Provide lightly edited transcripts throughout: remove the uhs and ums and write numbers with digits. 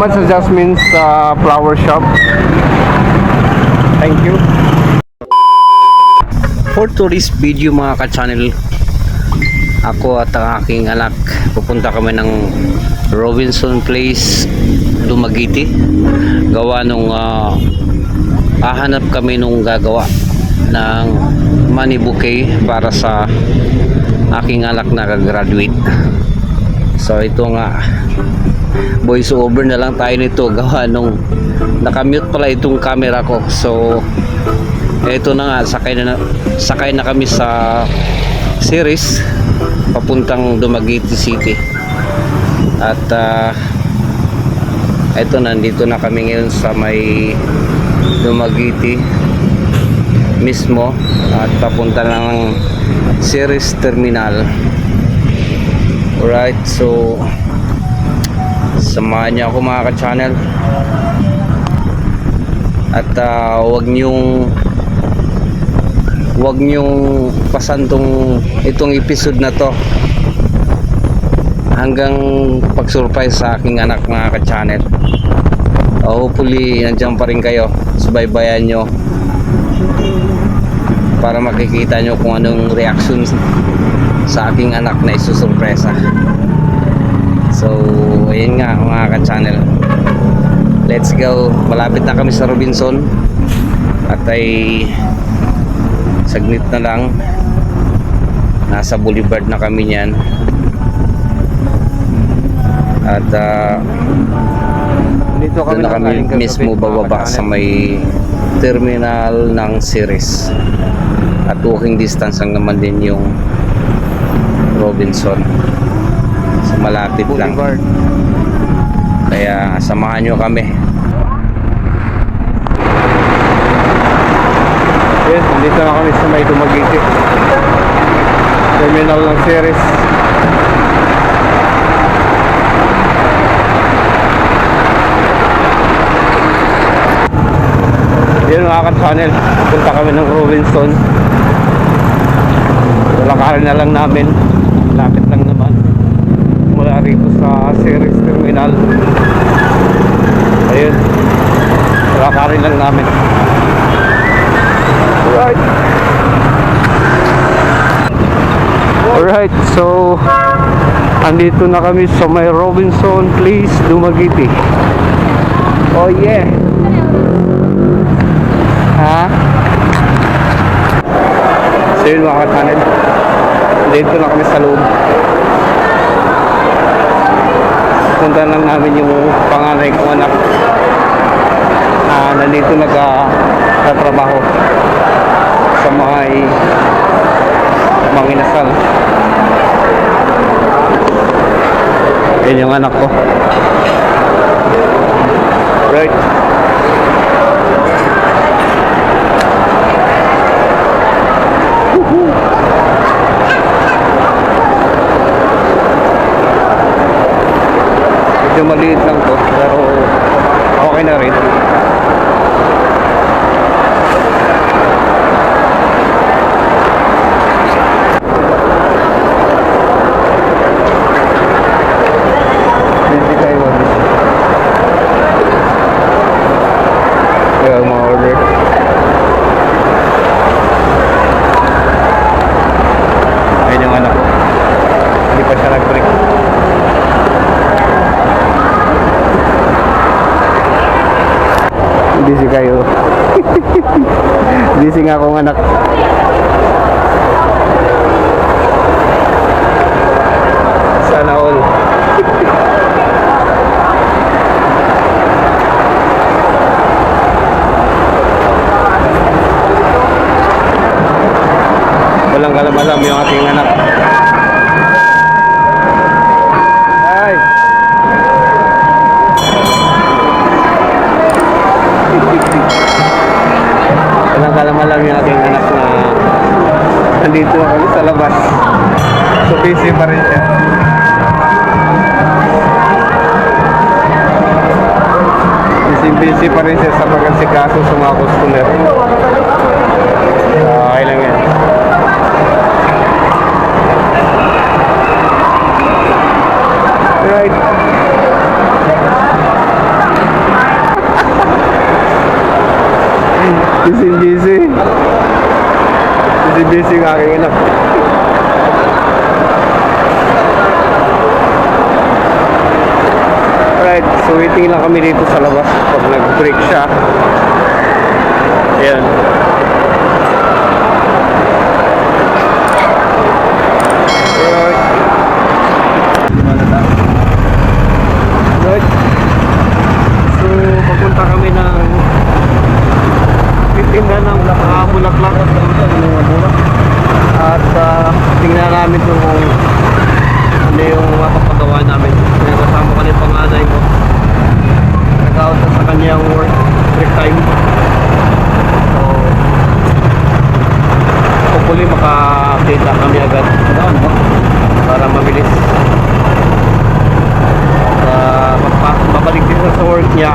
salamat sa Jasmine's flower shop. Thank you. For today's video mga ka-channel, ako at ang aking anak pupunta kami ng Robinson Place, Dumaguete. Gawa nung hahanap kami nung gagawa ng money bouquet para sa aking anak na graduate. So ito nga, voice over na lang tayo nito gawa nung nakamute pala itong camera ko. So ito na nga, sakay na kami sa series papuntang Dumaguete City. At ito, nandito na kami ngayon sa may Dumaguete mismo at papunta na ng series terminal. Alright, so samahan niyo ako mga ka-channel. At wag niyong pasan itong episode na to hanggang pag-surprise sa aking anak mga ka-channel. Hopefully nandiyan pa rin kayo, subaybayan nyo para makikita nyo kung anong reaction sa aking anak na isusurpresa. So ayun nga mga ka-channel, let's go. Malapit na kami sa Robinson at ay saglit na lang, nasa Boulevard na kami niyan. At Dito kami doon na kami mismo bababa sa may terminal ng series. At walking distance lang naman din yung Robinson, so malapit Boulevard lang. Kaya samahan nyo kami. Yes, dito na kami sa may Dumaguete terminal ng series. Yun mga ka-channel, punta kami ng Robinson. Lalakarin na lang namin, lapit lang naman mula rito sa series terminal. Ayun, lalakarin lang namin. Alright, so andito na kami sa may Robinson Place, Dumaguete. Oh yeah. Ha? So yun mga ka-channel, dito na kami sa loob. Punta lang namin yung panganay kong anak na nandito nagtatrabaho sa mga inasal. Yan yung anak ko. Right. Medyo maliit lang to, pero okay na rin. Busy kayo. Busy nga akong anak. Sana all. Walang kalam-alam yung ating anak. Ay. Walang kalam-alam yung aking anak na nandito na kami sa labas. So busy pa rin siya. Busy pa rin siya sa pag-asikaso sa mga customer. Okay lang yan. Right. Busy. Busy yung aking anak. Alright, so waiting lang kami dito sa labas pag nag-break siya. Ayan. Alright. Alright. So, papunta kami ng titinda ng bulaklak at tingnan namin kung ano yung mapapagawa namin. Kaya kasama ko na yung panganay ko, nag-out na sa kanyang work break time, so hopefully makakita kami agad para mabilis at babalik din sa work niya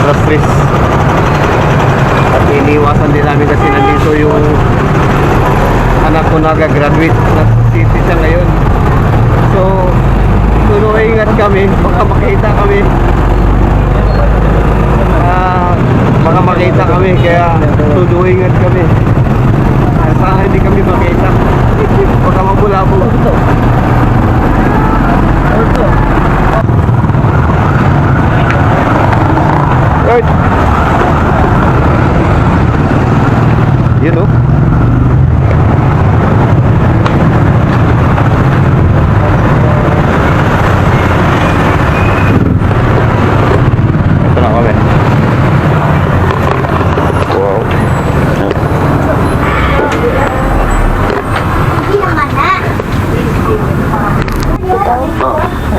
sa stress. At iniwasan din namin kasi nandito yung anak ko nag-graduate na city siya ngayon. So, ingat kami, baka makita kami. Baka makita kami, kaya ingat kami. Sana hindi kami makita. Baka mabula-bula. Right. You know? Ito na kami. Wow.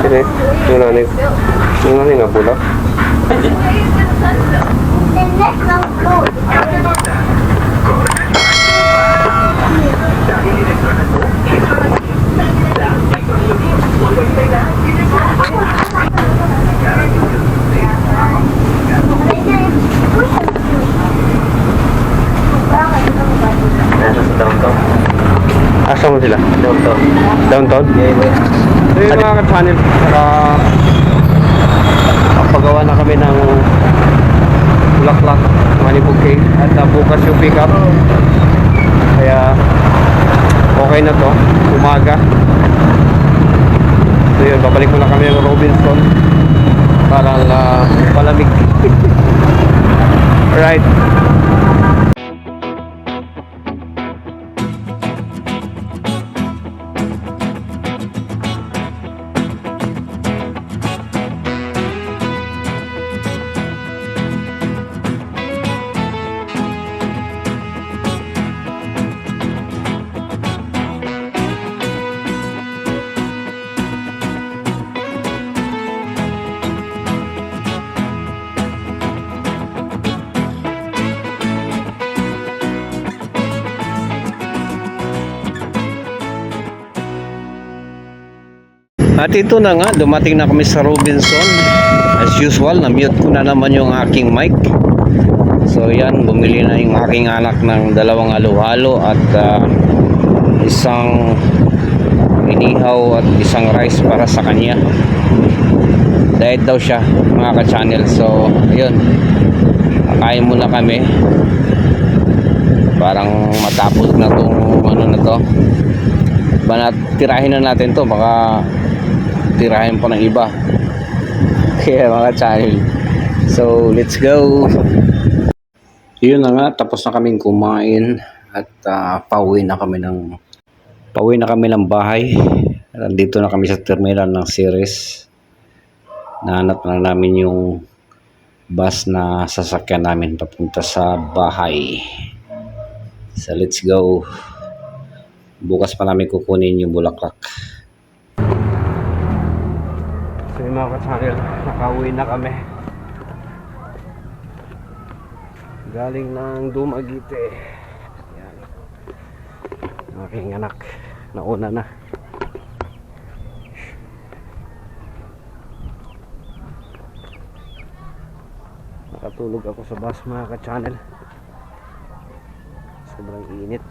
Sini, yung nani nga pula. Asa mo sila? Downtown? So yung mga ka-channel, paggawa na kami ng bulaklak, money bouquet, at bukas yung pick up. Kaya okay na to, umaga. So yun, babalik mo na kami ng Robinson. Parang palamig. Alright. At ito na nga, dumating na kami sa Robinson. As usual, na-mute ko na naman yung aking mic. So yan, bumili na yung aking anak ng 2 halo-halo at isang inihaw at isang rice para sa kanya. Diet daw siya, mga ka-channel. So, ayun, kakain muna kami. Parang matapos na tong ano na to. Tirahin na natin to, baka tirahin pa ng iba. Kaya mga channel, so let's go. Yun na nga, tapos na kaming kumain at pauwi na kami ng bahay. Nandito na kami sa terminal ng Ceres. Nahanap na namin yung bus na sasakyan namin papunta sa bahay. So let's go. Bukas pa namin kukunin yung bulaklak. So yung mga ka-channel, nakauwi na kami. Galing ng Dumaguete. Yan. Aking anak, nauna na. Nakatulog ako sa bus, mga ka-channel. Sobrang init.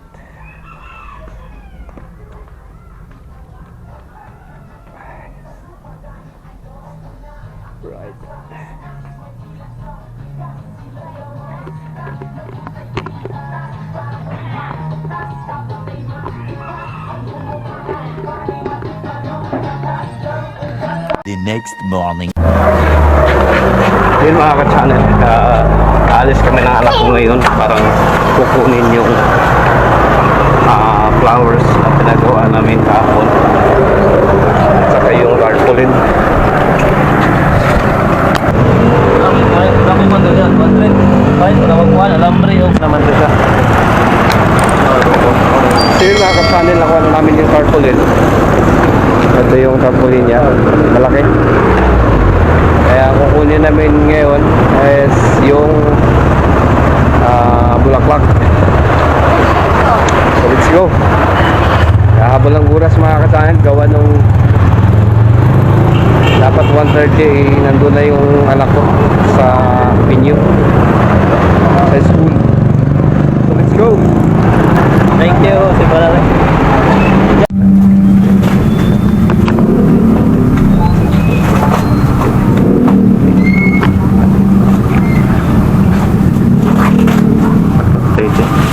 Right. the next morning. Yun mga ka-channel, aalis kami ng anak ko ngayon. Parang kukunin yung flowers na pinagawa namin kahapon. At saka yung tarpaulin. Kami man doon yan, 100. Kahit wala magkuhan, alambre o naman doon ka. So yun mga ka-channel, nakuha na namin yung tarpaulin. Ito yung tarpaulin niya, malaki. Kaya kukunin namin ngayon is yung bulaklak. So let's go. Habol ng oras mga ka-channel, gawa nung dapat 1:30 nandun na yung anak ko sa venue sa school. So let's go. Thank you, si Barale.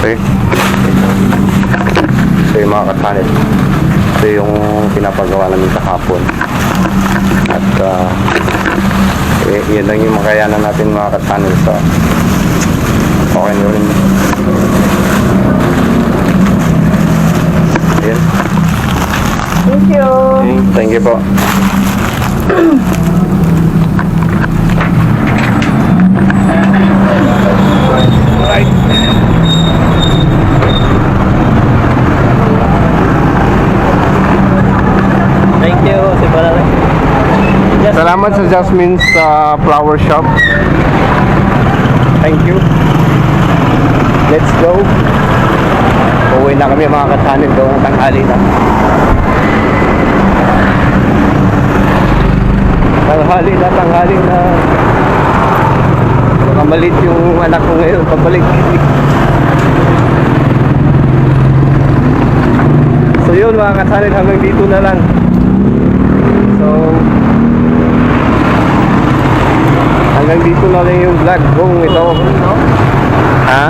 Okay. So yung mga ka-channel, ito yung pinapagawa namin kahapon. At yan lang yung makayanan natin mga ka-channel. So okay na rin. Ayan. Thank you. Okay, thank you po. Right. Thank you, si Barale. Salamat sa Jasmine's flower shop. Thank you. Let's go. Uwi na kami mga ka-channel, gawang tanghali na. Tanghali na. Makamalit yung anak ko ngayon, pabalik. So yun mga ka-channel, hanggang dito na lang. So hanggang dito na lang yung vlog kong ito. Ha?